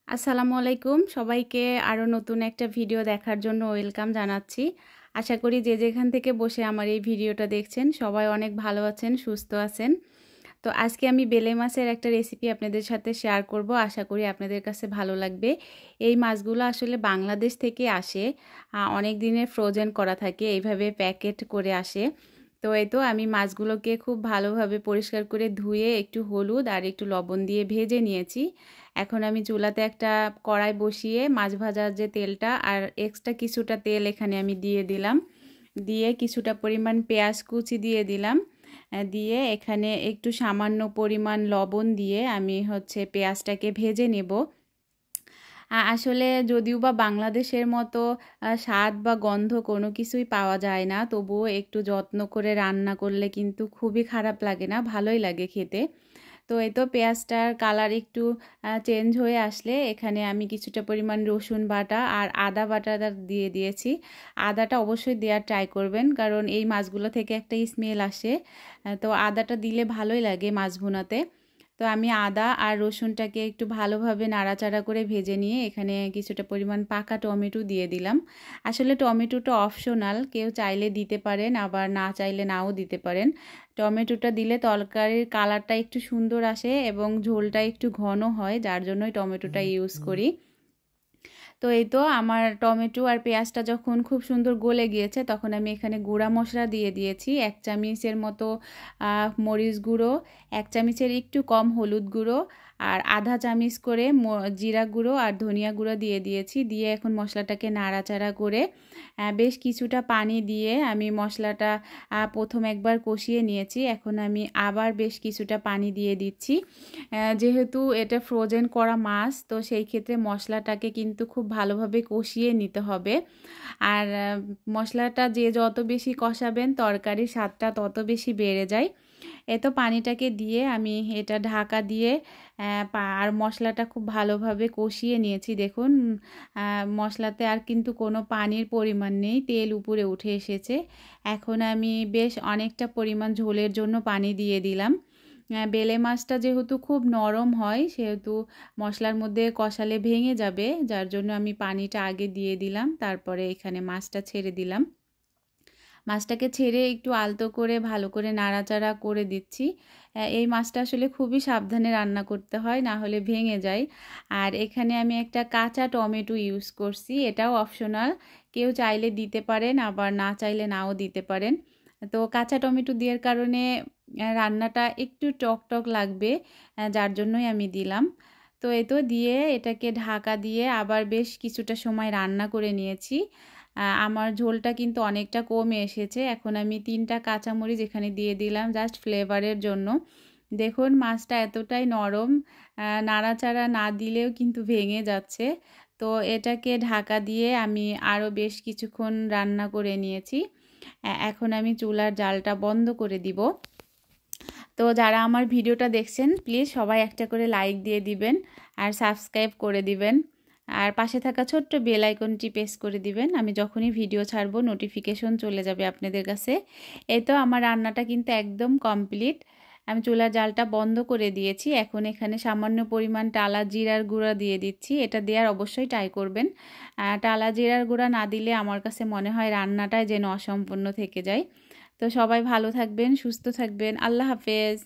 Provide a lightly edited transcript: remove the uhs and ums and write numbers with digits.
আসসালামু আলাইকুম সবাইকে আরও নতুন একটা ভিডিও দেখার জন্য ওয়েলকাম জানাচ্ছি। আশা করি যে যেখান থেকে বসে আমার এই ভিডিওটা দেখছেন সবাই অনেক ভালো আছেন, সুস্থ আছেন। তো আজকে আমি বেলে মাছের একটা রেসিপি আপনাদের সাথে শেয়ার করব। আশা করি আপনাদের কাছে ভালো লাগবে। এই মাছগুলো আসলে বাংলাদেশ থেকে আসে, অনেক দিনের ফ্রোজেন করা থাকে, এইভাবে প্যাকেট করে আসে। তো এই তো আমি মাছগুলোকে খুব ভালোভাবে পরিষ্কার করে ধুয়ে একটু হলুদ আর একটু লবণ দিয়ে ভেজে নিয়েছি। এখন আমি চুলাতে একটা কড়াই বসিয়ে মাছ ভাজার যে তেলটা আর এক্সট্রা কিছুটা তেল এখানে আমি দিয়ে দিলাম। দিয়ে কিছুটা পরিমাণ পেঁয়াজ কুচি দিয়ে দিলাম। দিয়ে এখানে একটু সামান্য পরিমাণ লবণ দিয়ে আমি পেঁয়াজটাকে ভেজে নেব। আসলে যদিও বা বাংলাদেশের মতো স্বাদ বা গন্ধ কোনো কিছুই পাওয়া যায় না, তবুও একটু যত্ন করে রান্না করলে কিন্তু খুবই খারাপ লাগে না, ভালোই লাগে খেতে। তো এই তো পেঁয়াজটার কালার একটু চেঞ্জ হয়ে আসলে এখানে আমি কিছুটা পরিমাণ রসুন বাটা আর আদা বাটাটা দিয়ে দিয়েছি। আদাটা অবশ্যই দেওয়ার ট্রাই করবেন, কারণ এই মাছগুলো থেকে একটা স্মেল আসে। তো আদাটা দিলে ভালোই লাগে মাছ ভুনাতে। তো আমি আদা আর রসুনটাকে একটু ভালোভাবে নাড়াচাড়া করে ভেজে নিয়ে এখানে কিছুটা পরিমাণ পাকা টমেটো দিয়ে দিলাম। আসলে টমেটোটা অপশনাল, কেউ চাইলে দিতে পারেন, আবার না চাইলে নাও দিতে পারেন। টমেটোটা দিলে তরকারির কালারটা একটু সুন্দর আসে এবং ঝোলটা একটু ঘন হয়, যার জন্যই টমেটোটা ইউজ করি। তো এই তো আমার টমেটো আর পেঁয়াজটা যখন খুব সুন্দর গলে গিয়েছে, তখন আমি এখানে গুঁড়া মশলা দিয়ে দিয়েছি 1 চামচের মতো মরিচ গুঁড়ো, 1 চামচের একটু কম হলুদ গুঁড়ো, আর আধা চামচ করে জিরা গুঁড়ো আর ধনিয়া গুঁড়ো দিয়ে দিয়েছি। দিয়ে এখন মশলাটাকে নাড়াচাড়া করে বেশ কিছুটা পানি দিয়ে আমি মশলাটা প্রথম একবার কষিয়ে নিয়েছি। এখন আমি আবার বেশ কিছুটা পানি দিয়ে দিচ্ছি। যেহেতু এটা ফ্রোজেন করা মাছ, তো সেই ক্ষেত্রে মশলাটাকে কিন্তু খুব ভালোভাবে কষিয়ে নিতে হবে। আর মশলাটা যে যত বেশি কষাবেন তরকারির স্বাদটা তত বেশি বেড়ে যায়। তো পানিটাকে দিয়ে আমি এটা ঢাকা দিয়ে আর মশলাটা খুব ভালোভাবে কষিয়ে নিয়েছি। দেখুন মশলাতে আর কিন্তু কোনো পানির পরিমাণ নেই, তেল উপরে উঠে এসেছে। এখন আমি বেশ অনেকটা পরিমাণ ঝোলের জন্য পানি দিয়ে দিলাম। বেলে মাছটা যেহেতু খুব নরম হয়, সেহেতু মশলার মধ্যে কষালে ভেঙে যাবে, যার জন্য আমি পানিটা আগে দিয়ে দিলাম, তারপরে এখানে মাছটা ছেড়ে দিলাম। মাছটাকে ছেড়ে একটু আলতো করে ভালো করে নাড়াচাড়া করে দিচ্ছি। এই মাছটা আসলে খুবই সাবধানে রান্না করতে হয়, না হলে ভেঙে যায়। আর এখানে আমি একটা কাঁচা টমেটো ইউজ করছি, এটাও অপশনাল, কেউ চাইলে দিতে পারেন, আবার না চাইলে নাও দিতে পারেন। তো কাঁচা টমেটো দেওয়ার কারণে রান্নাটা একটু টক টক লাগবে, যার জন্যই আমি দিলাম। তো এই তো দিয়ে এটাকে ঢাকা দিয়ে আবার বেশ কিছুটা সময় রান্না করে নিয়েছি। আমার ঝোলটা কিন্তু অনেকটা কমে এসেছে। এখন আমি 3টা কাঁচামরিচ এখানে দিয়ে দিলাম জাস্ট ফ্লেভারের জন্য। দেখুন মাছটা এতটাই নরম, নাড়াচাড়া না দিলেও কিন্তু ভেঙে যাচ্ছে। তো এটাকে ঢাকা দিয়ে আমি আরও বেশ কিছুক্ষণ রান্না করে নিয়েছি। এখন আমি চুলার জালটা বন্ধ করে দিব। তো যারা আমার ভিডিওটা দেখছেন প্লিজ সবাই একটা করে লাইক দিয়ে দিবেন আর সাবস্ক্রাইব করে দিবেন, আর পাশে থাকা ছোট্ট বেল আইকনটি প্রেস করে দিবেন। আমি যখনই ভিডিও ছাড়বো নোটিফিকেশন চলে যাবে আপনাদের কাছে। এই তো আমার রান্নাটা কিন্তু একদম কমপ্লিট। আমি চুলার জালটা বন্ধ করে দিয়েছি। এখন এখানে সামান্য পরিমাণ টালা জিরার গুঁড়া দিয়ে দিচ্ছি। এটা দেওয়ার অবশ্যই ট্রাই করবেন। টালা জিরার গুঁড়া না দিলে আমার কাছে মনে হয় রান্নাটাই যেন অসম্পূর্ণ থেকে যায়। তো সবাই ভালো থাকবেন, সুস্থ থাকবেন। আল্লাহ হাফেজ।